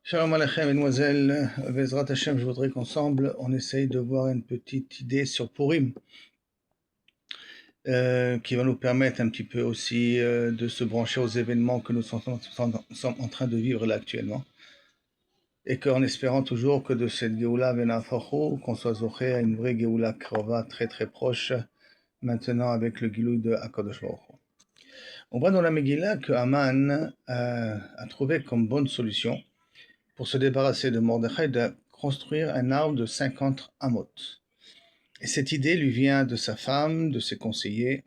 Shalom Aleichem, mesdemoiselles, Bezrat Hashem, je voudrais qu'ensemble on essaye de voir une petite idée sur Purim, qui va nous permettre un petit peu aussi de se brancher aux événements que nous sommes en train de vivre là actuellement. Et qu'en espérant toujours que de cette Géoula Venafachu, qu'on soit zoché à une vraie Géoula Krova très très proche, maintenant avec le Gilou de Akadosh Baruch Hu. On voit dans la Megillah que Haman a trouvé comme bonne solution pour se débarrasser de Mordechai, de construire un arbre de 50 amot. Et cette idée lui vient de sa femme, de ses conseillers.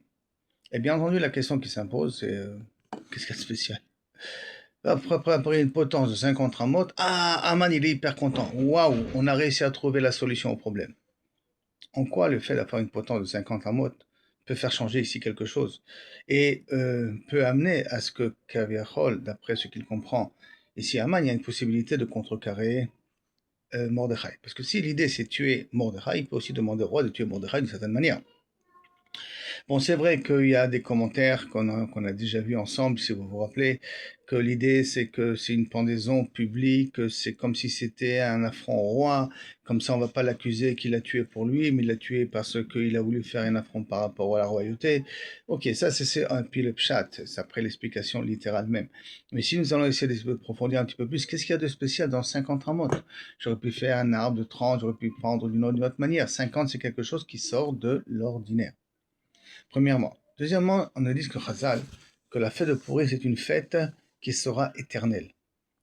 Et bien entendu, la question qui s'impose, c'est qu'est-ce qu'il y a de spécial? Après une potence de 50 amot, Haman, il est hyper content. Waouh, on a réussi à trouver la solution au problème. En quoi le fait d'avoir une potence de 50 amot peut faire changer ici quelque chose et peut amener à ce que Kaviachol, d'après ce qu'il comprend, ici Haman, il y a une possibilité de contrecarrer Mordechai. Parce que si l'idée c'est tuer Mordechai, il peut aussi demander au roi de tuer Mordechai d'une certaine manière. Bon, c'est vrai qu'il y a des commentaires qu'on a déjà vus ensemble, si vous vous rappelez, que l'idée c'est que c'est une pendaison publique, c'est comme si c'était un affront au roi, comme ça on va pas l'accuser qu'il l'a tué pour lui, mais il l'a tué parce qu'il a voulu faire un affront par rapport à la royauté. Ok, ça c'est un pile pshat, c'est après l'explication littérale même. Mais si nous allons essayer d'approfondir un petit peu plus, qu'est-ce qu'il y a de spécial dans 50 ramots? J'aurais pu faire un arbre de 30, j'aurais pu prendre d'une autre manière. 50, c'est quelque chose qui sort de l'ordinaire. Premièrement. Deuxièmement, on a dit que Chazal, que la fête de Pourri, c'est une fête qui sera éternelle.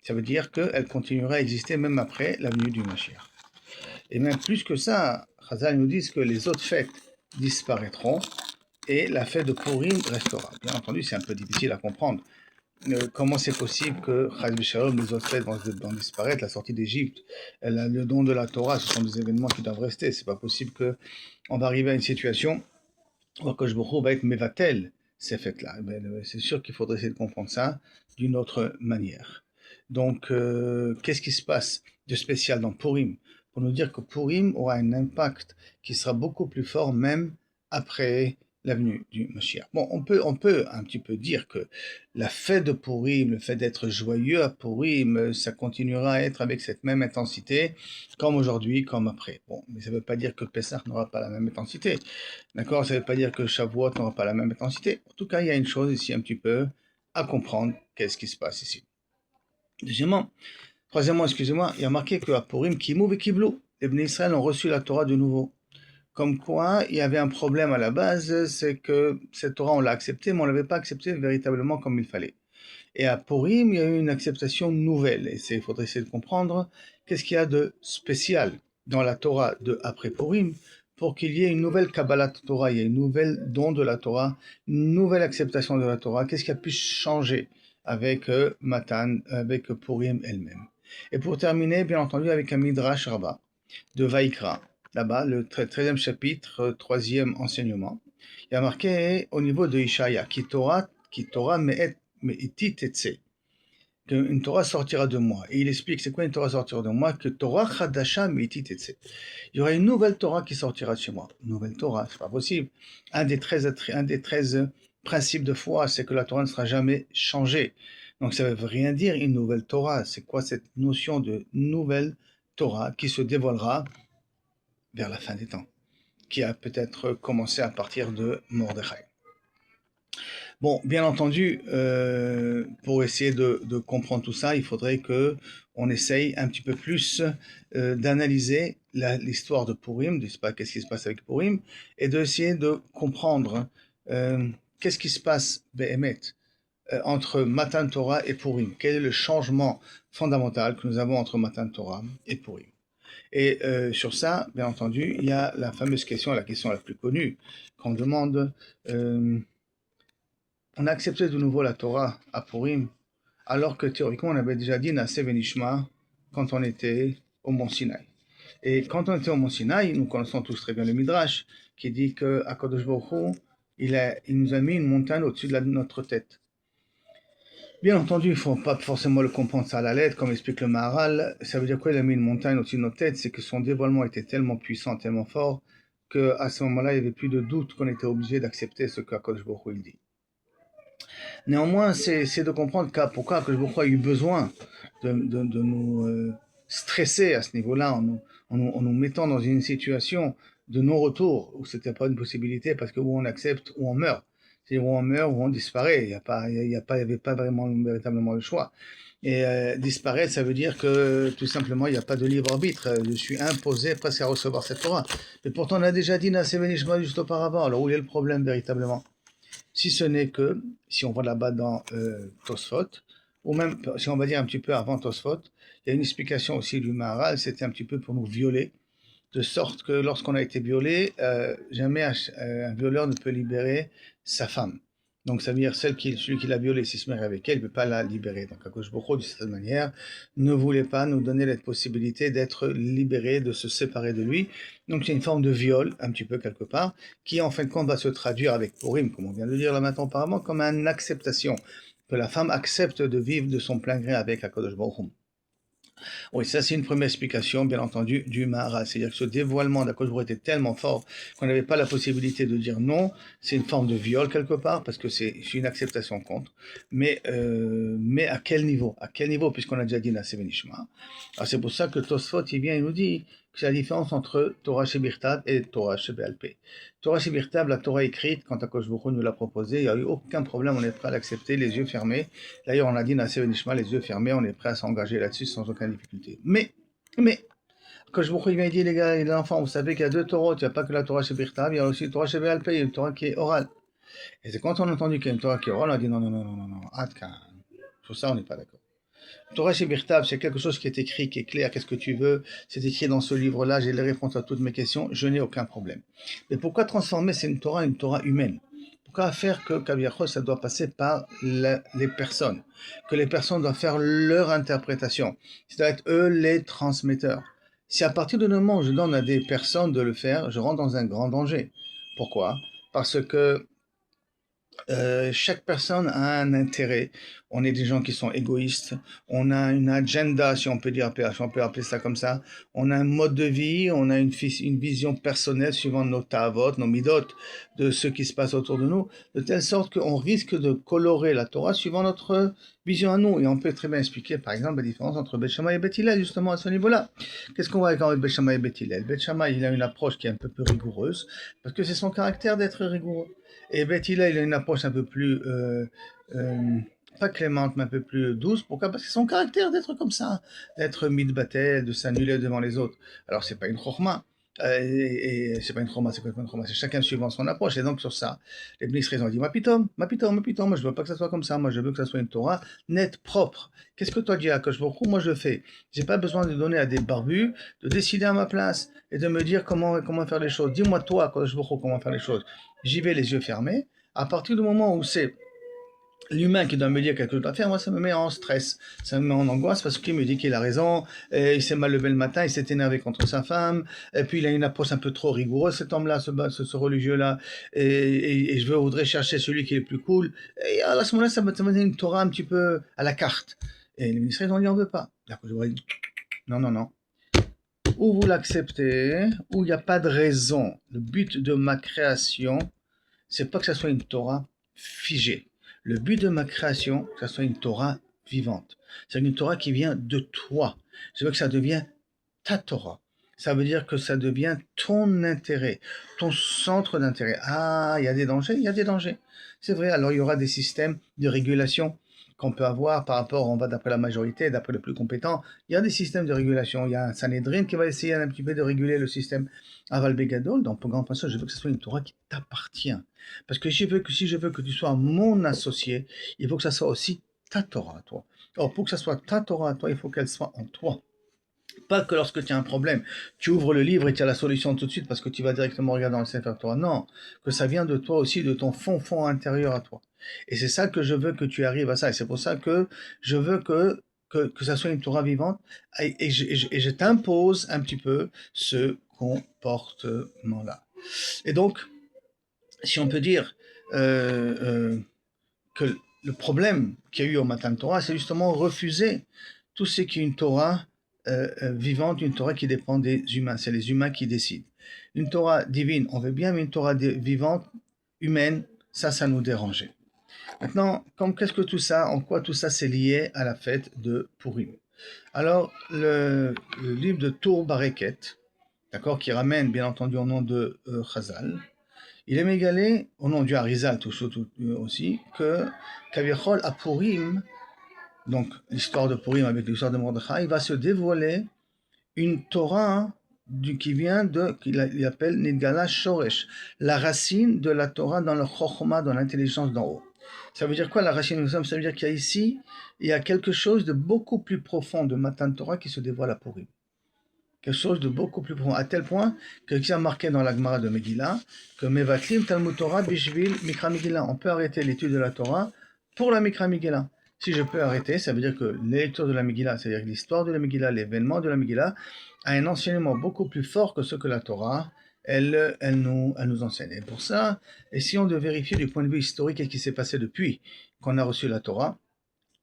Ça veut dire qu'elle continuera à exister même après la venue du Mashiach. Et même plus que ça, Chazal nous dit que les autres fêtes disparaîtront et la fête de Purim restera. Bien entendu, c'est un peu difficile à comprendre. Comment c'est possible que les autres fêtes vont disparaître, la sortie d'Égypte, le don de la Torah, ce sont des événements qui doivent rester. C'est pas possible qu'on va arriver à une situation que je va être mévatel ces fêtes-là. C'est sûr qu'il faudrait essayer de comprendre ça d'une autre manière. Donc, qu'est-ce qui se passe de spécial dans Purim? Pour nous dire que Purim aura un impact qui sera beaucoup plus fort même après la venue du Mashiach. Bon, on peut un petit peu dire que la fête de Purim, le fait d'être joyeux à Purim, ça continuera à être avec cette même intensité, comme aujourd'hui, comme après. Bon, mais ça ne veut pas dire que Pessah n'aura pas la même intensité. D'accord? Ça ne veut pas dire que Shavuot n'aura pas la même intensité. En tout cas, il y a une chose ici un petit peu à comprendre. Qu'est-ce qui se passe ici? Troisièmement, excusez-moi, il y a marqué qu'à Purim, Kimou et Kiblou, les Bnei Israël ont reçu la Torah de nouveau. Comme quoi, il y avait un problème à la base, c'est que cette Torah, on l'a acceptée, mais on ne l'avait pas acceptée véritablement comme il fallait. Et à Purim, il y a eu une acceptation nouvelle. Et il faudrait essayer de comprendre qu'est-ce qu'il y a de spécial dans la Torah de après Purim pour qu'il y ait une nouvelle Kabbalat Torah, il y a une nouvelle don de la Torah, une nouvelle acceptation de la Torah. Qu'est-ce qui a pu changer avec Matan, avec Purim elle-même. Et pour terminer, bien entendu, avec un Midrash Rabbah de Vaikra. Là-bas, le 13e chapitre, 3e enseignement. Il y a marqué au niveau de Ishaya, qui Torah me'iti tetse, qu'une Torah sortira de moi. Et il explique, c'est quoi une Torah sortira de moi? Que Torah chadasha me'iti tetse. Il y aura une nouvelle Torah qui sortira de chez moi. Une nouvelle Torah, c'est pas possible. Un des 13 principes de foi, c'est que la Torah ne sera jamais changée. Donc ça ne veut rien dire une nouvelle Torah. C'est quoi cette notion de nouvelle Torah qui se dévoilera vers la fin des temps, qui a peut-être commencé à partir de Mordechai. Bon, bien entendu, pour essayer de comprendre tout ça, il faudrait que on essaye un petit peu plus d'analyser l'histoire de Purim, de pas qu'est-ce qui se passe avec Purim, et d'essayer de comprendre qu'est-ce qui se passe, Behemet, entre Matan Torah et Purim. Quel est le changement fondamental que nous avons entre Matan Torah et Purim? Et sur ça, bien entendu, il y a la fameuse question, la question la plus connue, qu'on demande, on a accepté de nouveau la Torah à Purim, alors que théoriquement on avait déjà dit Naseh Venishma quand on était au Mont Sinaï. Et quand on était au Mont Sinaï, nous connaissons tous très bien le Midrash, qui dit que HaKadosh Baruch Hu, il nous a mis une montagne au-dessus de notre tête. Bien entendu, il ne faut pas forcément le comprendre ça à la lettre, comme explique le Maharal. Ça veut dire quoi, il a mis une montagne au-dessus de nos têtes? C'est que son dévoilement était tellement puissant, tellement fort, qu'à ce moment-là, il n'y avait plus de doute qu'on était obligé d'accepter ce qu'Akadosh Baruch Hu dit. Néanmoins, c'est de comprendre pourquoi Akadosh Baruch Hu a eu besoin de nous stresser à ce niveau-là, en nous mettant dans une situation de non-retour, où c'était pas une possibilité, parce que où on accepte, ou on meurt. C'est où on meurt, ou on disparaît. Il y avait pas vraiment, véritablement le choix. Et disparaître, ça veut dire que tout simplement, il n'y a pas de libre arbitre. Je suis imposé presque à recevoir cette Torah. Mais pourtant, on a déjà dit Nassé Benishma juste auparavant. Alors où est le problème véritablement? Si ce n'est que, si on va là-bas dans Tosfot, ou même si on va dire un petit peu avant Tosfot, il y a une explication aussi du Maharal, c'était un petit peu pour nous violer, de sorte que lorsqu'on a été violé, jamais un violeur ne peut libérer sa femme. Donc ça veut dire celui qui l'a violée, s'il se marie avec elle, ne peut pas la libérer. Donc Akadosh Baruch Hu, de cette manière, ne voulait pas nous donner la possibilité d'être libéré, de se séparer de lui. Donc c'est une forme de viol, un petit peu quelque part, qui en fin de compte va se traduire avec Purim, comme on vient de le dire là maintenant auparavant, comme une acceptation, que la femme accepte de vivre de son plein gré avec Akadosh Baruch Hu. Oui, ça c'est une première explication, bien entendu, du Mahara. C'est-à-dire que ce dévoilement d'Akadosh était tellement fort qu'on n'avait pas la possibilité de dire non. C'est une forme de viol quelque part, parce que c'est une acceptation contre. Mais à quel niveau? À quel niveau, puisqu'on a déjà dit Nassé Benishma. Alors c'est pour ça que Tosfot, il vient et nous dit que c'est la différence entre Torah Shebirtav et Torah Shebe'alpeh. Torah Shebirtav, la Torah écrite, quand Akadosh nous l'a proposé, il n'y a eu aucun problème, on est prêt à l'accepter, les yeux fermés. D'ailleurs, on a dit Nassé Benishma, les yeux fermés, on est prêt à s'engager là-dessus sans aucune difficulté. Mais, quand je vous il dit, les gars et les enfants, vous savez qu'il y a deux Torahs, il n'y a pas que la Torah Shebirtav, il y a aussi la Torah Shebe'alpeh, il y a une Torah qui est orale. Et c'est quand on a entendu qu'il y a une Torah qui est orale, on a dit non, sur ça on n'est pas d'accord. Torah Shebirtav, c'est quelque chose qui est écrit, qui est clair, qu'est-ce que tu veux, c'est écrit dans ce livre-là, j'ai les réponses à toutes mes questions, je n'ai aucun problème. Mais pourquoi transformer une Torah humaine? Pourquoi faire que Kaviachos, ça doit passer par les personnes, que les personnes doivent faire leur interprétation, c'est-à-dire eux les transmetteurs. Si à partir du moment où je donne à des personnes de le faire, je rentre dans un grand danger. Pourquoi? Parce que chaque personne a un intérêt. On est des gens qui sont égoïstes. On a une agenda, si on peut dire, si on peut appeler ça comme ça. On a un mode de vie. On a une vision personnelle suivant nos tavot, nos midot, de ce qui se passe autour de nous, de telle sorte qu'on risque de colorer la Torah suivant notre vision à nous. Et on peut très bien expliquer, par exemple, la différence entre Beth Shammai et Beth Hillel, justement, à ce niveau-là. Qu'est-ce qu'on voit avec Beth Shammai et Beth Hillel? Beth Shammai, il a une approche qui est un peu plus rigoureuse, parce que c'est son caractère d'être rigoureux. Et Betty là, il a une approche un peu plus, pas clémente, mais un peu plus douce. Pourquoi? Parce que c'est son caractère d'être comme ça, d'être mitbatel, de s'annuler devant les autres. Alors, c'est pas une chorma. Et c'est pas une chorma, c'est quoi une chorma? C'est chacun suivant son approche. Et donc, sur ça, les ministres ont dit, ma pitom, moi je veux pas que ça soit comme ça. Moi, je veux que ça soit une Torah nette, propre. Qu'est-ce que toi dis à Kosh Baruch Hu? Moi, je le fais. J'ai pas besoin de donner à des barbus de décider à ma place et de me dire comment faire les choses. Dis-moi, toi, Kosh Baruch Hu, comment faire les choses. J'y vais les yeux fermés. À partir du moment où c'est l'humain qui doit me dire quelque chose à faire, moi ça me met en stress, ça me met en angoisse parce qu'il me dit qu'il a raison, il s'est mal levé le matin, il s'est énervé contre sa femme, et puis il a une approche un peu trop rigoureuse, cet homme-là, ce religieux-là, et je voudrais chercher celui qui est le plus cool. Et à ce moment-là, ça me donne une Torah un petit peu à la carte. Et les ministres, ils ont dit, on veut pas. Non. Ou vous l'acceptez, ou il n'y a pas de raison. Le but de ma création, c'est pas que ça soit une Torah figée. Le but de ma création, que ça soit une Torah vivante. C'est une Torah qui vient de toi. Je veux que ça devienne ta Torah. Ça veut dire que ça devient ton intérêt, ton centre d'intérêt. Ah, il y a des dangers, il y a des dangers. C'est vrai, alors il y aura des systèmes de régulation qu'on peut avoir par rapport, on va d'après la majorité, d'après le plus compétent, il y a des systèmes de régulation. Il y a un Sanhedrin qui va essayer un petit peu de réguler le système Aval Begadol. Donc, pour grand principe, je veux que ce soit une Torah qui t'appartient. Parce que si je veux que tu sois mon associé, il faut que ça soit aussi ta Torah à toi. Or, pour que ça soit ta Torah à toi, il faut qu'elle soit en toi. Pas que lorsque tu as un problème, tu ouvres le livre et tu as la solution tout de suite parce que tu vas directement regarder dans le Sefer Torah. Non, que ça vient de toi aussi, de ton fond intérieur à toi. Et c'est ça que je veux que tu arrives à ça. Et c'est pour ça que je veux que ça soit une Torah vivante. Et je t'impose un petit peu ce comportement-là. Et donc, si on peut dire que le problème qu'il y a eu au Matan Torah, c'est justement refuser tout ce qui est une Torah vivante, une Torah qui dépend des humains. C'est les humains qui décident. Une Torah divine, on veut bien, mais une Torah vivante, humaine, ça nous dérangeait. Maintenant, qu'est-ce que tout ça, en quoi tout ça c'est lié à la fête de Purim? Alors, le livre de Tour Bareket, d'accord, qui ramène bien entendu au nom de Chazal, il est mégalé, au nom du Harizal aussi, que Kavichol à Purim, donc l'histoire de Purim avec l'histoire de Mordechai, il va se dévoiler une Torah qui vient qu'il appelle Nidgala Shoresh, la racine de la Torah dans le Chokhmah, dans l'intelligence d'en haut. Ça veut dire quoi la racine? Ça veut dire qu'il y a ici, il y a quelque chose de beaucoup plus profond de Matan Torah qui se dévoile à Purim. Quelque chose de beaucoup plus profond, à tel point que qui a marqué dans la Gemara de Megillah, que Mevatlim Talmud Torah Bishvil Mikra Megillah. On peut arrêter l'étude de la Torah pour la Mikra Megillah. Si je peux arrêter, ça veut dire que les lectures de la Megillah, c'est-à-dire l'histoire de la Megillah, l'événement de la Megillah, a un enseignement beaucoup plus fort que ce que la Torah, elle nous enseigne. Et pour ça, essayons de vérifier du point de vue historique ce qui s'est passé depuis qu'on a reçu la Torah.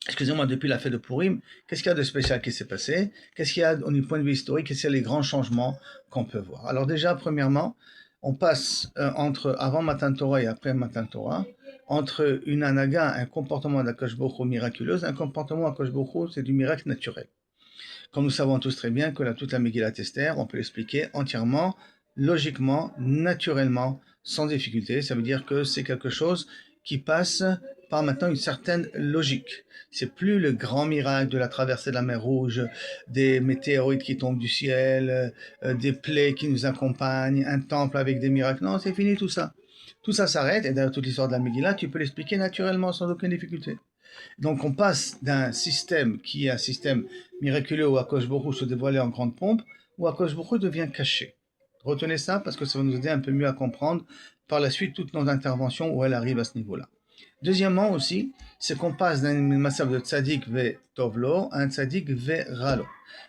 Excusez-moi, depuis la fête de Purim, qu'est-ce qu'il y a de spécial qui s'est passé? Qu'est-ce qu'il y a au point de vue historique? Quels sont les grands changements qu'on peut voir? Alors déjà, premièrement, on passe entre avant Matan Torah et après Matan Torah, entre une anaga, un comportement d'Akash Baruch Hu miraculeux, un comportement d'Akash Baruch Hu, c'est du miracle naturel. Comme nous savons tous très bien que toute la Megillat Esther, on peut l'expliquer entièrement, logiquement, naturellement, sans difficulté. Ça veut dire que c'est quelque chose qui passe par maintenant une certaine logique. C'est plus le grand miracle de la traversée de la mer Rouge, des météorites qui tombent du ciel, des plaies qui nous accompagnent, un temple avec des miracles. Non, c'est fini tout ça. Tout ça s'arrête, et d'ailleurs toute l'histoire de la Megillah, tu peux l'expliquer naturellement sans aucune difficulté. Donc on passe d'un système qui est un système miraculeux où Akash Baruch Hu se dévoilait en grande pompe, où Akash Baruch Hu devient caché. Retenez ça parce que ça va nous aider un peu mieux à comprendre par la suite toutes nos interventions où elles arrivent à ce niveau-là. Deuxièmement aussi, c'est qu'on passe d'un massacre de tzaddik ve tovlo à un tzaddik ve ralo.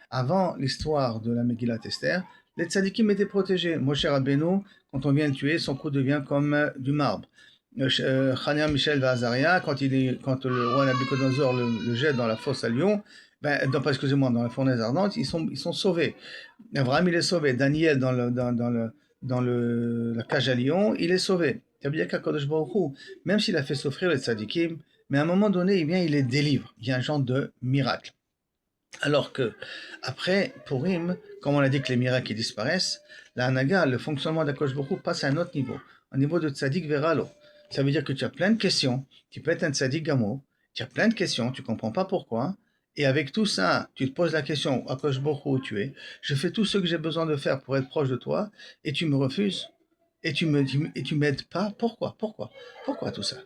Avant l'histoire de la Megillat Esther, les tzaddikim étaient protégés. Moshe Rabbeinu, quand on vient le tuer, son cou devient comme du marbre. Chania, Michel et Azaria, quand le roi Nabucodonosor le jette dans la fosse à lion, excusez-moi, dans la fournaise ardente, ils sont sauvés. Abraham, il est sauvé. Daniel, dans la cage à lion, il est sauvé. Ça veut dire qu'Akadosh Baruch Hu, même s'il a fait souffrir les tzadikim, mais à un moment donné, il vient, il les délivre. Il y a un genre de miracle. Alors que, après Purim, comme on a dit que les miracles ils disparaissent, la Hanaga, le fonctionnement d'Akadosh Baruch Hu passe à un autre niveau, un niveau de tzadik veralo. Ça veut dire que tu as plein de questions, tu peux être un tzadik gamo, tu as plein de questions, tu comprends pas pourquoi, et avec tout ça, tu te poses la question, Akadosh Baruch Hu, où tu es, je fais tout ce que j'ai besoin de faire pour être proche de toi, et tu me refuses, et tu m'aides pas, pourquoi tout ça?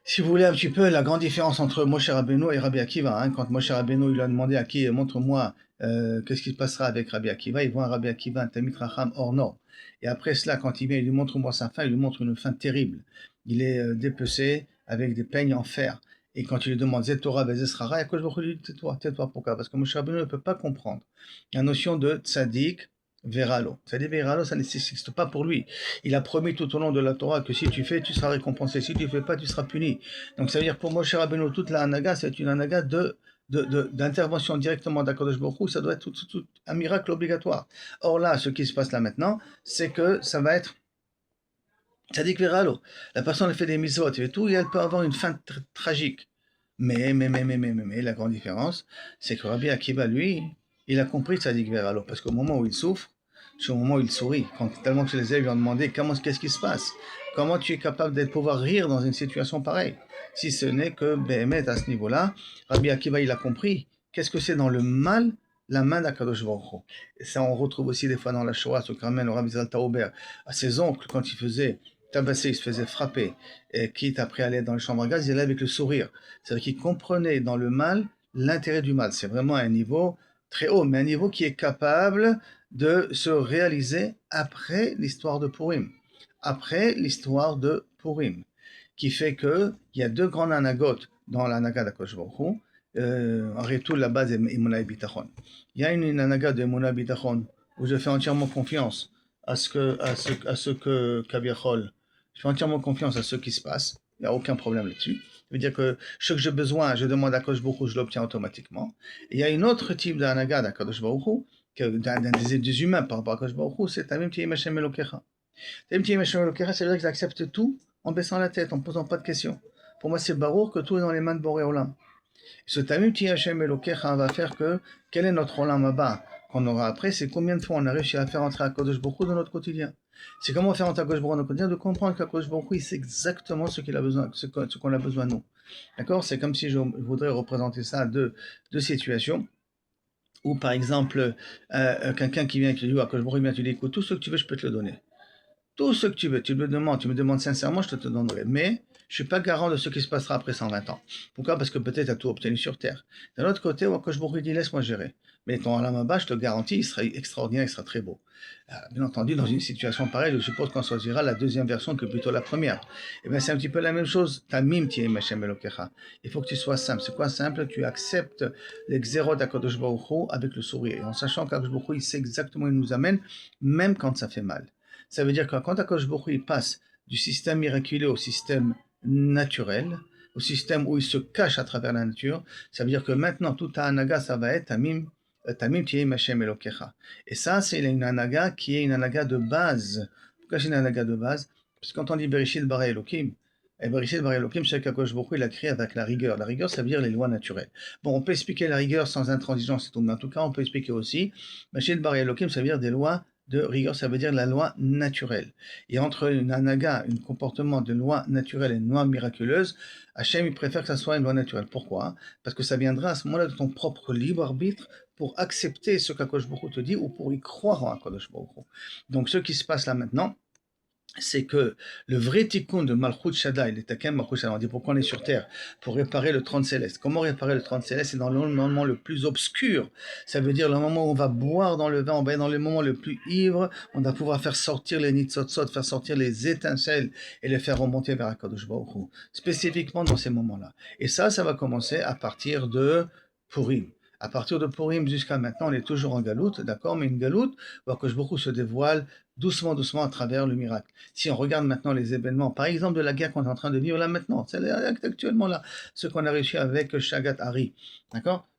Si vous voulez un petit peu la grande différence entre Moshe Rabbeinu et Rabbi Akiva, hein, quand Moshe Rabbeinu il a demandé à qui montre-moi qu'est-ce qui se passera avec Rabbi Akiva, il voit un Rabbi Akiva, un Talmid Racham hors norme. Et après cela, quand il vient, il lui montre-moi sa fin, il lui montre une fin terrible. Il est dépecé avec des peignes en fer. Et quand il lui demande Zetora Vezesrara, il lui dit tais-toi, pourquoi? Parce que Moshe Rabbeinu ne peut pas comprendre la notion de tzaddik veralo. Tzaddik veralo, ça n'existe pas pour lui. Il a promis tout au long de la Torah que si tu fais, tu seras récompensé. Si tu ne fais pas, tu seras puni. Donc ça veut dire pour Moshe Rabbeinu, toute la Hanaga, c'est une Hanaga d'intervention directement d'Akadosh Baruch Hu, ça doit être tout un miracle obligatoire. Or là, ce qui se passe là maintenant, c'est que ça va être Tzadik Veralo. La personne elle fait des mitzvot et tout, et elle peut avoir une fin tragique. Mais, la grande différence, c'est que Rabbi Akiva, lui, il a compris Tzadik Veralo, parce qu'au moment où il souffre, c'est au moment où il sourit, tellement que les élèves lui ont demandé qu'est-ce qui se passe, comment tu es capable de pouvoir rire dans une situation pareille, si ce n'est que, à ce niveau-là, Rabbi Akiva, il a compris, qu'est-ce que c'est dans le mal, la main d'Akadosh Baruch Hu. Et ça, on retrouve aussi des fois dans la Shoah, ce que ramène le Rabbi Israël Tauber, à ses oncles, quand il faisait tabassé, il se faisait frapper, et quitte après aller dans les chambres à gaz, il allait avec le sourire. C'est-à-dire qu'il comprenait dans le mal l'intérêt du mal. C'est vraiment un niveau très haut, mais un niveau qui est capable de se réaliser après l'histoire de Purim. Après l'histoire de Purim. Qui fait qu'il y a deux grandes anagotes dans l'anaga d'Akadosh Baruch Hu. En retour, la base est Emunah et Bitachon. Il y a une anaga de Emunah et Bitachon où je fais entièrement confiance à ce que Kaviachol, je fais entièrement confiance à ce qui se passe. Il n'y a aucun problème là-dessus. Ça veut dire que ce que j'ai besoin, je demande à Kadosh Baruch Hu, je l'obtiens automatiquement. Et il y a un autre type d'anaga d'Akadosh Baruch Hu, des humains par rapport à Kadosh Baruch Hu, c'est Tamim Tiyem Hashem Elokecha. Tamim Tiyem Hashem Elokecha, ça veut dire qu'ils acceptent tout en baissant la tête, en ne posant pas de questions. Pour moi, c'est barour que tout est dans les mains de Boré Olam. Ce Tamim Ti Hashem Elokecha va faire que, quel est notre Olam Haba qu'on aura après, c'est combien de fois on a réussi à faire entrer Akadosh Baruch Hu dans notre quotidien. C'est comment faire entrer Akadosh Baruch Hu dans notre quotidien, de comprendre qu'Akadosh Baruch Hu, il sait exactement ce qu'il a besoin, ce qu'on a besoin de nous. D'accord? C'est comme si je voudrais représenter ça à deux situations. Ou par exemple, quelqu'un qui vient et qui dit, Akadosh Baruch Hu, bien, tu dis, écoute, tout ce que tu veux, je peux te le donner. Tout ce que tu veux, tu me demandes sincèrement, je te donnerai. Mais je ne suis pas garant de ce qui se passera après 120 ans. Pourquoi? Parce que peut-être tu as tout obtenu sur Terre. D'un autre côté, Akadosh Baruch Hu dit, laisse-moi gérer. Mais ton Alam, je te garantis, il sera extraordinaire, il sera très beau. Bien entendu, dans une situation pareille, je suppose qu'on choisira la deuxième version que plutôt la première. Et bien c'est un petit peu la même chose. Tamim Tihem Hashem Elokecha. Il faut que tu sois simple. C'est quoi simple? Tu acceptes les xéros d'Akadosh Baruch Hu avec le sourire. Et en sachant qu'Akadosh Baruch Hu, il sait exactement où il nous amène, même quand ça fait mal. Ça veut dire que quand Akadosh Baruch Hu, il passe du système miraculeux au système naturel, au système où il se cache à travers la nature, ça veut dire que maintenant, tout anaga, ça va être Tamim Tihem Hashem Elokecha. Et ça, c'est une anaga qui est une anaga de base. Pourquoi c'est une anaga de base? Parce que quand on dit Bereshit bara Elokim, et Bereshit bara Elokim, c'est qu'Akadosh Baruch Hu, il a créé avec la rigueur. La rigueur, ça veut dire les lois naturelles. Bon, on peut expliquer la rigueur sans intransigeance et tout, mais en tout cas, on peut expliquer aussi Bereshit bara Elokim, ça veut dire des lois de rigueur, ça veut dire la loi naturelle. Et entre une anaga, un comportement de loi naturelle et une loi miraculeuse, Hachem, il préfère que ça soit une loi naturelle. Pourquoi? Parce que ça viendra à ce moment-là de ton propre libre arbitre pour accepter ce qu'Akadosh Baruch Hu te dit ou pour y croire en Akadosh Baruch Hu. Donc, ce qui se passe là maintenant, c'est que le vrai tikkun de Malchut Shaddai, le Takem Malchut Shaddai, on dit pourquoi on est sur terre, pour réparer le trône céleste. Comment réparer le trône céleste? C'est dans le moment le plus obscur. Ça veut dire le moment où on va boire dans le vin, on va être dans le moment le plus ivre, on va pouvoir faire sortir les nitzotzot, faire sortir les étincelles et les faire remonter vers Akadosh Baruch Hu. Spécifiquement dans ces moments-là. Et ça va commencer à partir de Purim. À partir de Purim jusqu'à maintenant, on est toujours en galoute, d'accord, mais une galoute où Akadosh Baruch Hu se dévoile doucement, doucement à travers le miracle. Si on regarde maintenant les événements, par exemple de la guerre qu'on est en train de vivre là maintenant, c'est actuellement là, ce qu'on a réussi avec Shagat Hari, d'accord?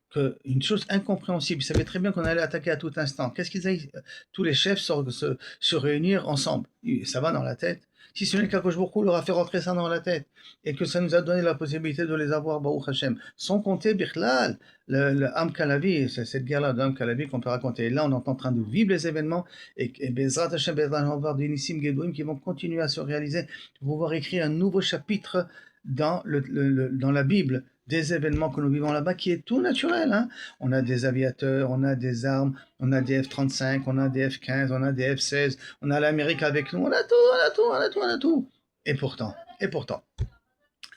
Une chose incompréhensible, ils savaient très bien qu'on allait attaquer à tout instant. Qu'est-ce qu'ils avaient? Tous les chefs se réunir ensemble. Ça va dans la tête. Si ce n'est qu'Akadosh Baruch Hu leur a fait rentrer ça dans la tête et que ça nous a donné la possibilité de les avoir, Baruch Hashem, sans compter Bichlal, le Am Kalavi, c'est cette guerre-là d'Am Kalavi qu'on peut raconter. Et là, on est en train de vivre les événements et Bezrat Hashem, on va avoir des Nissim Gedouim qui vont continuer à se réaliser pour pouvoir écrire un nouveau chapitre dans la Bible des événements que nous vivons là-bas, qui est tout naturel. Hein. On a des aviateurs, on a des armes, on a des F-35, on a des F-15, on a des F-16, on a l'Amérique avec nous, on a tout, on a tout, on a tout, on a tout. Et pourtant,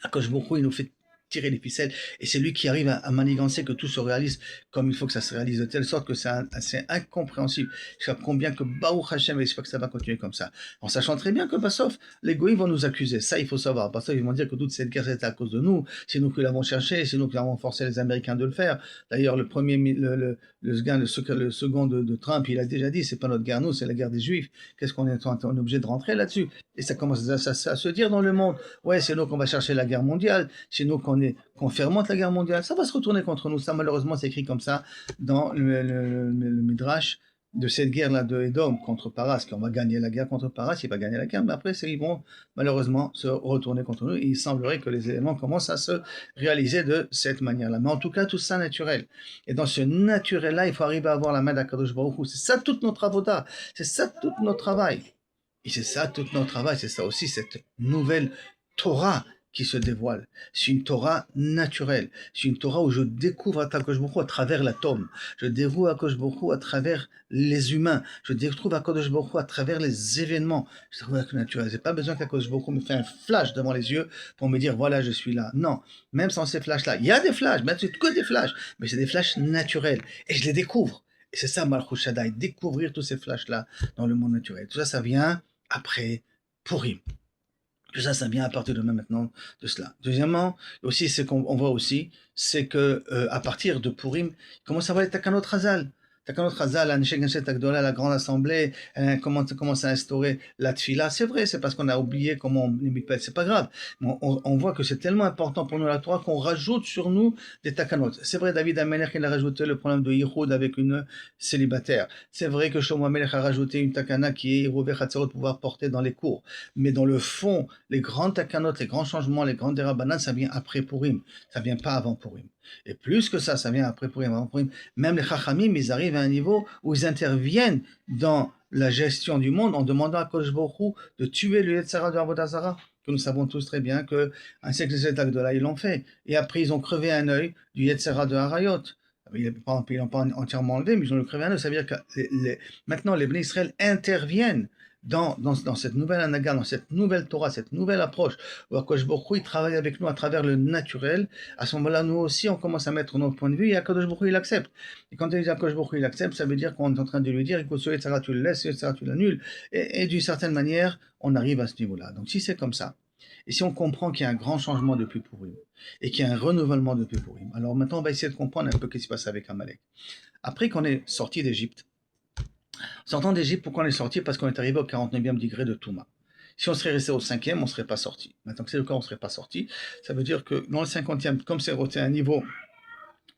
Akadosh Baruch Hu, il nous fait tirer les ficelles, et c'est lui qui arrive à manigancer que tout se réalise comme il faut que ça se réalise, de telle sorte que c'est incompréhensible. Je sais combien que Baruch Hashem, j'espère que ça va continuer comme ça, en sachant très bien que sauf les goïms vont nous accuser, ça il faut savoir, parce qu'ils vont dire que toute cette guerre c'est à cause de nous, c'est nous qui l'avons cherché, c'est nous qui avons forcé les Américains de le faire. D'ailleurs le second de Trump, il a déjà dit, c'est pas notre guerre nous, c'est la guerre des Juifs. Qu'est-ce qu'on est obligé de rentrer là-dessus? Et ça commence à se dire dans le monde, ouais, c'est nous qu'on va chercher la guerre mondiale, c'est nous qu'on fermente la guerre mondiale, ça va se retourner contre nous. Ça, malheureusement, c'est écrit comme ça dans le Midrash de cette guerre-là de Édom contre Paras, qu'on va gagner la guerre contre Paras, il va gagner la guerre, mais après, ils vont malheureusement se retourner contre nous. Et il semblerait que les éléments commencent à se réaliser de cette manière-là. Mais en tout cas, tout ça naturel. Et dans ce naturel-là, il faut arriver à avoir la main d'Akadosh Baruch Hu. C'est ça toute notre avoda, c'est ça tout notre travail. Et c'est ça tout notre travail, c'est ça aussi cette nouvelle Torah qui se dévoile. C'est une Torah naturelle. C'est une Torah où je découvre Akadosh Baruch Hu à travers l'atome. Je découvre Akadosh Baruch Hu à travers les humains. Je découvre Akadosh Baruch Hu à travers les événements. Je découvre Akadosh naturel. J'ai pas besoin qu'Akadosh Baruch Hu me fasse un flash devant les yeux pour me dire voilà je suis là. Non, même sans ces flashs-là, il y a des flashs, mais c'est que des flashs, mais c'est des flashs naturels et je les découvre. Et c'est ça Malchut Shaddai, découvrir tous ces flashs-là dans le monde naturel. Tout ça, ça vient après Purim. Tout ça, ça vient à partir de maintenant de cela. Deuxièmement, aussi, c'est qu'on voit aussi, c'est que à partir de Purim, comment ça va être Takanot Hazal? Takanot Hazal, la grande assemblée, commence à instaurer la tfila. C'est vrai, c'est parce qu'on a oublié comment on limite pas. C'est pas grave. On voit que c'est tellement important pour nous la Torah qu'on rajoute sur nous des takanot. C'est vrai, David Amelech, il a rajouté le problème de Yichud avec une célibataire. C'est vrai que Shlomo Amelech a rajouté une takana qui est Rouvé Chatzerot pouvoir porter dans les cours. Mais dans le fond, les grands takanot, les grands changements, les grands dérabanan, ça vient après Purim. Ça vient pas avant Purim. Et plus que ça vient après Purim, avant Purim. Même les Chachamim, ils arrivent à un niveau où ils interviennent dans la gestion du monde en demandant à Kodesh Baruch Hu de tuer le Yetzirah de Avodah Zarah, que nous savons tous très bien qu'un siècle de là, ils l'ont fait. Et après, ils ont crevé un œil du Yetzirah de Harayot. Ils l'ont pas entièrement enlevé, mais ils ont le crevé un œil. Ça veut dire que maintenant, les Bnei Israël interviennent dans cette nouvelle anaga, dans cette nouvelle Torah, cette nouvelle approche, où Akadosh Baruch Hu, il travaille avec nous à travers le naturel. À ce moment-là, nous aussi, on commence à mettre notre point de vue, et Akadosh Baruch Hu, il accepte. Et quand il dit Akadosh Baruch Hu, il accepte, ça veut dire qu'on est en train de lui dire, écoute, ce Yetzirah, tu le laisses, ce Yetzirah, tu l'annules. Et d'une certaine manière, on arrive à ce niveau-là. Donc si c'est comme ça, et si on comprend qu'il y a un grand changement depuis Purim, et qu'il y a un renouvellement depuis Purim, alors maintenant, on va essayer de comprendre un peu ce qui se passe avec Amalek. Après qu'on est sorti d'Égypte, sortant d'Égypte, pourquoi on est sorti? Parce qu'on est arrivé au 49e degré de Touma. Si on serait resté au 5e, on ne serait pas sorti. Maintenant que c'est le cas, on ne serait pas sorti. Ça veut dire que dans le 50e, comme c'est à un niveau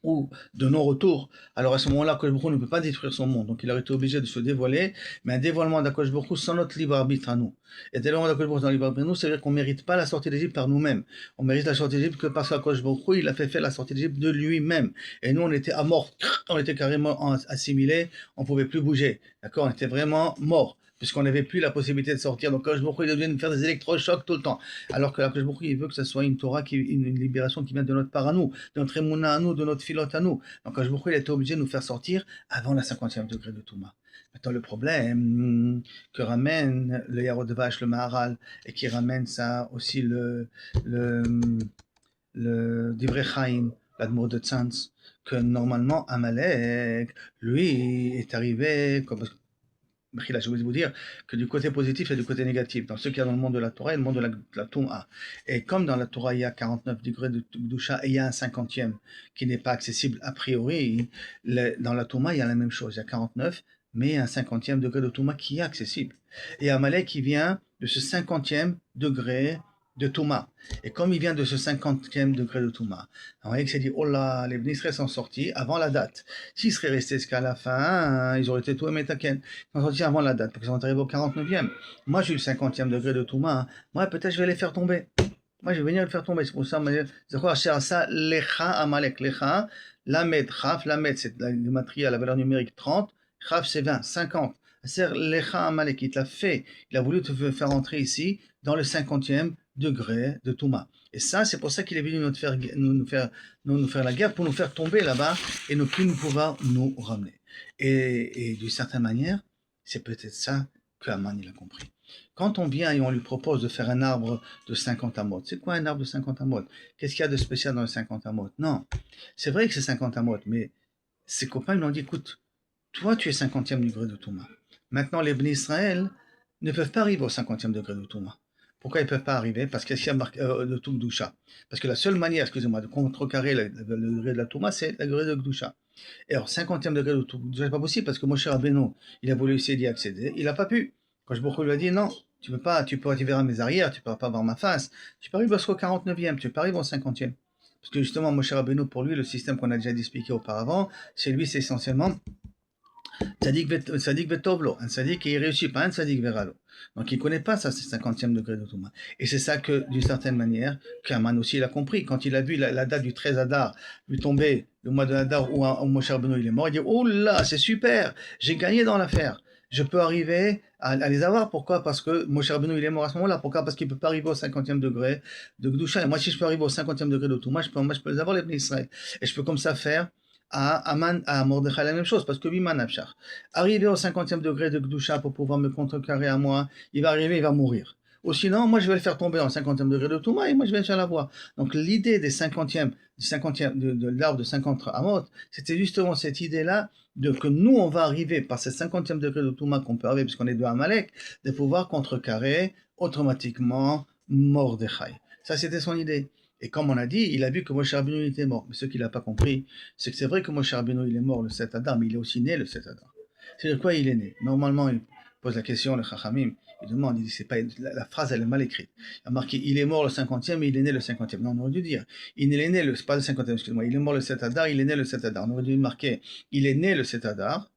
ou de non-retour, alors à ce moment-là, Akadosh Baruch Hu ne peut pas détruire son monde. Donc il aurait été obligé de se dévoiler, mais un dévoilement d'Akadosh Baruch Hu sans notre libre arbitre à nous. Et un dévoilement d'Akadosh Baruch Hu sans libre arbitre à nous, ça veut dire qu'on ne mérite pas la sortie d'Égypte par nous-mêmes. On mérite la sortie d'Égypte que parce qu'Akadosh Baruch Hu, il a fait la sortie d'Égypte de lui-même. Et nous, on était amorphes, on était carrément assimilés, on ne pouvait plus bouger. D'accord? On était vraiment morts, puisqu'on n'avait plus la possibilité de sortir. Donc Akadosh Baruch Hu, il devait nous faire des électrochocs tout le temps. Alors que Akadosh Baruch Hu, il veut que ce soit une Torah, une libération qui vient de notre part à nous, de notre émouna à nous, de notre filote à nous. Donc Akadosh Baruch Hu, il était obligé de nous faire sortir avant la 50e degré de Touma. Maintenant, le problème que ramène le Yarod Vache, le Maharal, et qui ramène ça aussi le Divrei Chaim, l'Admour de Tzantz, que normalement Amalek, lui, est arrivé, comme là, je voulais vous dire que du côté positif et du côté négatif, dans ce qu'il y a dans le monde de la Torah et le monde de la Touma. Et comme dans la Torah, il y a 49 degrés de Kedusha et il y a un 50e qui n'est pas accessible a priori, dans la Touma, il y a la même chose. Il y a 49, mais il y a un 50e degré de Touma qui est accessible. Et Amalek, qui vient de ce 50e degré de Touma. Et comme il vient de ce 50e degré de Touma, Amalek s'est dit, oh là, les Bnei sont sortis avant la date. S'ils seraient restés jusqu'à la fin, ils auraient été tout Metaken. Ils sont sortis avant la date, parce qu'ils sont arrivés au 49e. Moi, j'ai eu le 50e degré de Touma. Moi, peut-être je vais les faire tomber. Moi, je vais venir le faire tomber. C'est pour ça, c'est quoi, ça, Lecha Amalek, Lecha, Lamed, Chaf, Lamed, c'est la gématrie à la valeur numérique 30, Chaf, c'est 20, 50. C'est Lecha Amalek, il t'a fait, il a voulu te faire entrer ici, dans le 50e degré de Touma. Et ça, c'est pour ça qu'il est venu nous faire la guerre, pour nous faire tomber là-bas et ne plus nous pouvoir nous ramener. Et d'une certaine manière, c'est peut-être ça que Haman il a compris. Quand on vient et on lui propose de faire un arbre de 50 amot, c'est quoi un arbre de 50 amot? Qu'est-ce qu'il y a de spécial dans les 50 amot? Non, c'est vrai que c'est 50 amot, mais ses copains lui ont dit, écoute, toi tu es 50e degré de Touma. Maintenant, les Bnei Israël ne peuvent pas arriver au 50e degré de Touma. Pourquoi ils ne peuvent pas arriver? Parce qu'il y a marqué de tout Gdusha. Parce que la seule manière, excusez-moi, de contrecarrer le degré de la Touma, c'est le degré de Gdusha. Et alors, 50e degré de Gdusha, c'est pas possible parce que Moshe Rabbeinu, il a voulu essayer d'y accéder, il n'a pas pu. Quand Baruch Hu lui a dit non, tu peux pas, tu verras mes arrières, tu ne pourras pas voir ma face, tu peux arriver jusqu'au 49e, tu peux pas arriver au 50e. Parce que justement, Moshe Rabbeinu, pour lui, le système qu'on a déjà expliqué auparavant, chez lui, c'est essentiellement Tzadik Vetovlo, un Tzadik qui réussit, pas un Tzadik Veralo. Donc il ne connaît pas ça, c'est 50e degré de Touma. Et c'est ça que, d'une certaine manière, qu'Aman aussi il a compris. Quand il a vu la date du 13 Adar lui tomber, le mois de Adar où Moshe Rabbeinu il est mort, il dit oh là, c'est super, j'ai gagné dans l'affaire. Je peux arriver à les avoir. Pourquoi? Parce que Moshe Rabbeinu il est mort à ce moment-là. Pourquoi? Parce qu'il ne peut pas arriver au 50e degré de Gdusha. Et moi, si je peux arriver au 50e degré de Touma, je peux les avoir, les Bnei Israël. Et je peux comme ça faire à Mordechai la même chose, parce que Biman Afshar, arrivé au 50e degré de Gdusha pour pouvoir me contrecarrer à moi, il va arriver, il va mourir. Ou sinon, moi je vais le faire tomber en 50e degré de Touma et moi je vais faire la voie. Donc l'idée des 50e, de l'arbre de 50 Amot, c'était justement cette idée-là que nous on va arriver par ces 50e degré de Touma qu'on peut arriver, puisqu'on est de Amalek, de pouvoir contrecarrer automatiquement Mordechai. Ça c'était son idée. Et comme on a dit, il a vu que Moshe Rabbeinu était mort. Mais ce qu'il n'a pas compris, c'est que c'est vrai que Moshe Rabbeinu il est mort le 7 Adar, mais il est aussi né le 7 Adar. C'est de quoi il est né? Normalement, il pose la question, le Chachamim, il demande, il dit, c'est pas, la phrase elle est mal écrite. Il a marqué, il est mort le 50e, mais il est né le 50e. Non, on aurait dû dire, il est né c'est pas le 50e, excuse-moi, il est mort le 7 Adar, il est né le 7 Adar. On aurait dû marquer, il est né le 7 Adar,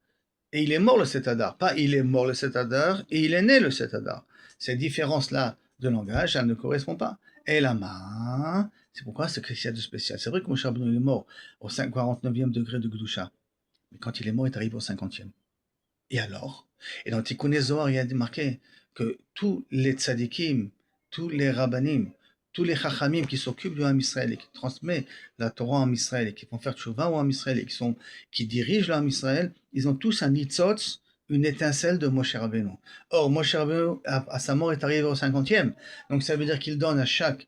et il est mort le 7 Adar. Pas il est mort le 7 Adar, et il est né le 7 Adar. Cette différence-là de langage, elle ne correspond pas. Et la main, C'est pourquoi c'est qu'il y a de spécial. C'est vrai que Moshe Rabbeinu est mort au 49e degré de Gdusha. Mais quand il est mort, il est arrivé au 50e. Et alors? Et dans Tikkun Zohar, il y a marqué que tous les tzadikim, tous les rabbanim, tous les chachamim qui s'occupent du Ham Israël et qui transmettent la Torah en Israël et qui font faire tchouva au Ham Israël et qui dirigent le Ham Israël, ils ont tous un nitzotz, une étincelle de Moshe Rabbeinu. Or, Moshe Rabbeinu, à sa mort, est arrivé au 50e. Donc ça veut dire qu'il donne à chaque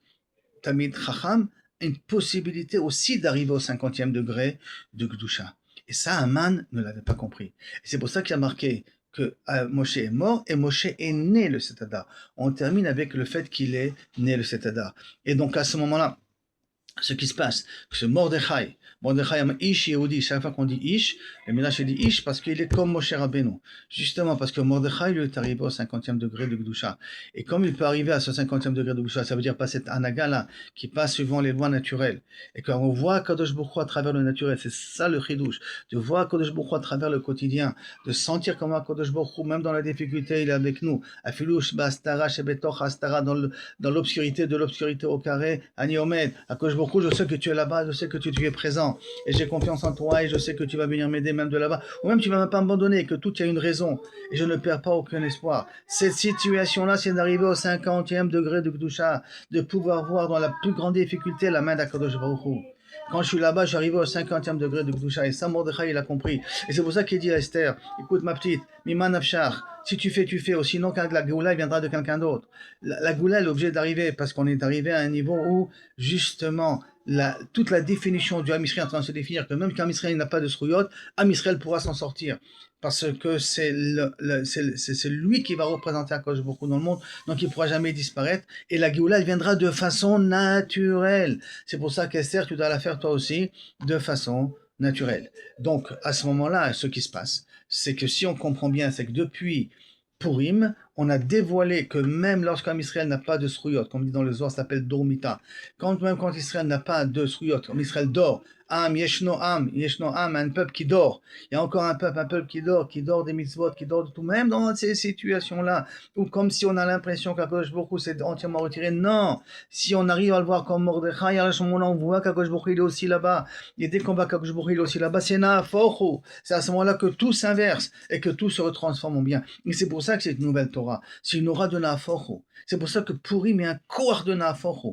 Tamid Chacham une possibilité aussi d'arriver au 50e degré de Gdusha. Et ça, Aman ne l'avait pas compris. Et c'est pour ça qu'il a marqué que Moshe est mort et Moshe est né le Setada. On termine avec le fait qu'il est né le Setada. Et donc à ce moment-là, ce qui se passe, que ce Mordechai, Ish Yehudi, chaque fois qu'on dit Ish, le Midrash dit Ish parce qu'il est comme Moshe Rabbeinu. Justement parce que Mordechai lui est arrivé au 50e degré de Gdusha. Et comme il peut arriver à ce 50e degré de Gdusha, ça veut dire pas cette anaga là, qui passe suivant les lois naturelles. Et quand on voit Kadosh Baruch Hu à travers le naturel, c'est ça le chidouche, de voir Kadosh Baruch Hu à travers le quotidien, de sentir comment Kadosh Baruch Hu, même dans la difficulté, il est avec nous. Afilouch, Bastara, Shebetoch, Astara, dans l'obscurité, de l'obscurité au carré, Aniomed, à Kadosh Baruch Hu, je sais que tu es là-bas, je sais que tu es présent, et j'ai confiance en toi, et je sais que tu vas venir m'aider même de là-bas, ou même tu vas même pas m'abandonner, que tout y a une raison, et je ne perds pas aucun espoir. Cette situation-là, c'est d'arriver au 50e degré de Gdusha, de pouvoir voir dans la plus grande difficulté la main d'Akadosh Baruch Hu. Quand je suis là-bas, j'arrive au 50e degré de Gdusha, et ça, Mordechai, il a compris. Et c'est pour ça qu'il dit à Esther, écoute ma petite, Miman Afshar, si tu fais, ou sinon quand la Géoula viendra de quelqu'un d'autre. La Géoula est obligée d'arriver, parce qu'on est arrivé à un niveau où, justement, toute la définition du Ham Israël est en train de se définir, que même quand Ham Israël n'a pas de Srouyot, Ham Israël pourra s'en sortir. Parce que c'est lui qui va représenter Akadosh Baruch Hu dans le monde, donc il ne pourra jamais disparaître. Et la Géoula, elle viendra de façon naturelle. C'est pour ça qu'Esther, tu dois la faire toi aussi, de façon naturelle. Donc, à ce moment-là, ce qui se passe, c'est que si on comprend bien, c'est que depuis Purim, on a dévoilé que même lorsqu'un Israël n'a pas de Srouyot, comme dit dans le Zohar, ça s'appelle Dormita, même quand Israël n'a pas de Srouyot, comme Israël dort, Yeshno Am, un peuple qui dort. Il y a encore un peuple qui dort des mitzvot, qui dort de tout. Même dans ces situations-là, ou comme si on a l'impression qu'Akadosh Baruch Hu s'est entièrement retiré. Non, si on arrive à le voir comme Mordechai, à ce moment-là, on voit qu'Akadosh Baruch Hu il est aussi là-bas. Et dès qu'on voit qu'Akadosh Baruch Hu il est aussi là-bas, c'est Nahafochu. C'est à ce moment-là que tout s'inverse et que tout se retransforme en bien. Et c'est pour ça que c'est une nouvelle Torah. C'est une aura de Nahafochu. C'est pour ça que Purim est un corps de Nahafochu.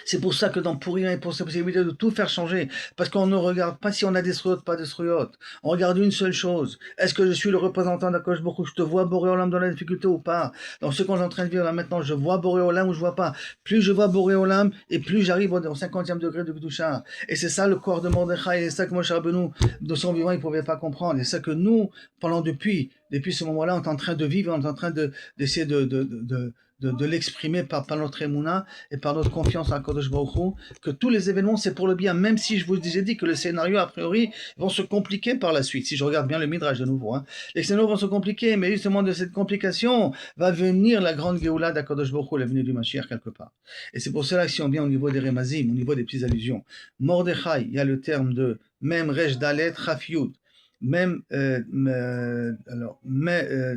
C'est pour ça que dans Purim, il y a cette possibilité de tout faire changer. Parce qu'on ne regarde pas si on a des sroyotes, pas des sroyotes. On regarde une seule chose. Est-ce que je suis le représentant d'Akadosh Baruch Hu? Je te vois Boré Olam dans la difficulté ou pas? Dans ce qu'on est en train de vivre là maintenant, je vois Boré Olam ou je vois pas. Plus je vois Boré Olam, et plus j'arrive au 50e degré de Gdusha. Et c'est ça le corps de Mordechai. Et c'est ça que Moshe Rabbeinu, de son vivant, il ne pouvait pas comprendre. Et c'est ça que nous, pendant depuis ce moment-là, on est en train de vivre, on est en train d'essayer de l'exprimer par notre émouna et par notre confiance en Kadosh Baruch Hu, que tous les événements c'est pour le bien, même si je vous ai dit que le scénario a priori vont se compliquer par la suite, si je regarde bien le Midrash de nouveau, les scénarios vont se compliquer, mais justement de cette complication va venir la grande Géoula d'Akadosh Baruch Hu, la venue du Mashiach quelque part. Et c'est pour cela que si on vient au niveau des Remazim, au niveau des petites allusions, Mordechai, il y a le terme de Mem Resh Dalet Chaf Yud, même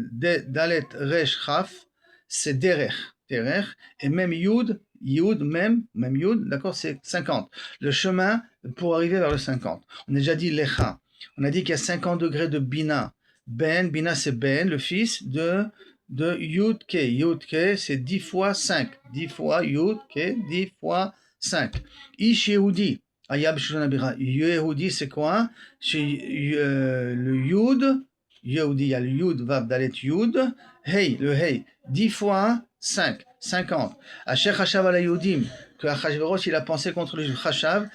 Dalet Resh Chaf, c'est Derech, et même Yud, même Yud, d'accord, c'est 50. Le chemin pour arriver vers le 50. On a déjà dit Lecha. On a dit qu'il y a 50 degrés de Bina. Bina c'est Ben, le fils de Yud Ke. Yud Ke, c'est 10 fois 5. 10 fois Yud Ke, 10 fois 5. Ish Yehudi. Ayab Shushanabira. Yehudi, c'est quoi? C'est le Yud. Yehudi, il y a le Yud, Vav, Dalet, Yud. Hey, le Hey, 10 fois 5, 50. Asher Chashav ala Yehudim, que Achashverosh il a pensé contre le juif. Chashav,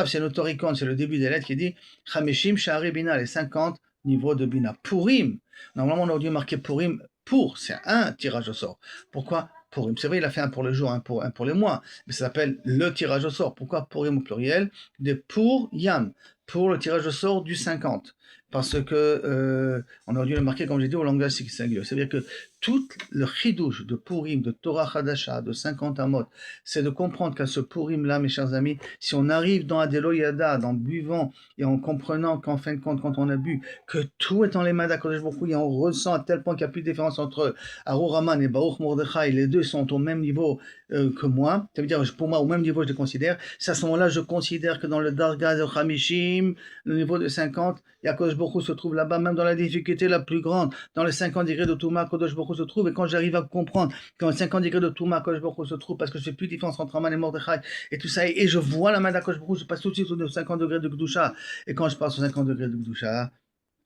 c'est l'autoricon, c'est le début des lettres qui dit Chameshim Sha'ari Bina, les 50 niveaux de Bina. Purim, normalement on aurait dû marquer Purim pour, c'est un tirage au sort. Pourquoi Purim? C'est vrai, il a fait un pour le jour, un pour les mois, mais ça s'appelle le tirage au sort. Pourquoi Purim au pluriel? De pour Yam. pour le tirage au sort du 50. Parce que on aurait dû le marquer, comme j'ai dit, au langage singulier. C'est-à-dire que tout le chidouche de Purim, de Torah Hadasha, de 50 Amot, c'est de comprendre qu'à ce Purim-là, mes chers amis, si on arrive dans Adelo Yada, en buvant et en comprenant qu'en fin de compte, quand on a bu, que tout est dans les mains d'Akadosh Baruch Hu, et on ressent à tel point qu'il n'y a plus de différence entre Arur Haman et Baruch Mordechai, les deux sont au même niveau que moi, ça veut dire pour moi au même niveau je les considère, c'est à ce moment-là je considère que dans le Darga de Hamishim, le niveau de 50, Yakosh Baruch Hu se trouve là-bas, même dans la difficulté la plus grande, dans les 50 degrés de Touma, Kodosh Baruch Hu se trouve, et quand j'arrive à comprendre qu'en 50 degrés de Touma, Kodosh Baruch Hu se trouve, parce que je fais plus de différence entre Haman et Mordechai, et tout ça, et je vois la main d'Akosh Baruch Hu, je passe tout de suite aux 50 degrés de Gdusha, et quand je passe aux 50 degrés de Gdusha,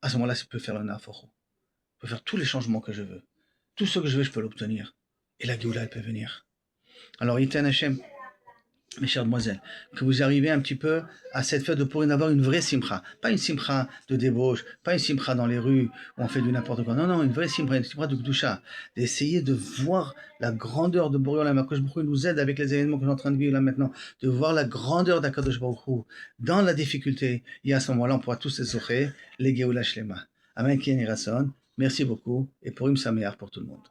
à ce moment-là, je peux faire le Naforo. Je peux faire tous les changements que je veux. Tout ce que je veux, je peux l'obtenir. Et la Géoula, elle peut venir. Alors, Yitan Hashem, mes chères demoiselles, que vous arrivez un petit peu à cette fête de Purim d'avoir une vraie simcha. Pas une simcha de débauche, pas une simcha dans les rues où on fait du n'importe quoi. Non, non, une vraie simcha, une simcha de Kedusha. D'essayer de voir la grandeur de Boré Olam. Akadosh Baruch Hu nous aide avec les événements que j'ai en train de vivre là maintenant, de voir la grandeur d'Akadosh Baruch Hu dans la difficulté. Et à ce moment-là, on pourra tous se socher, les Géoula Shlema. Amen, Ken Merci beaucoup, et Purim Sameach pour tout le monde.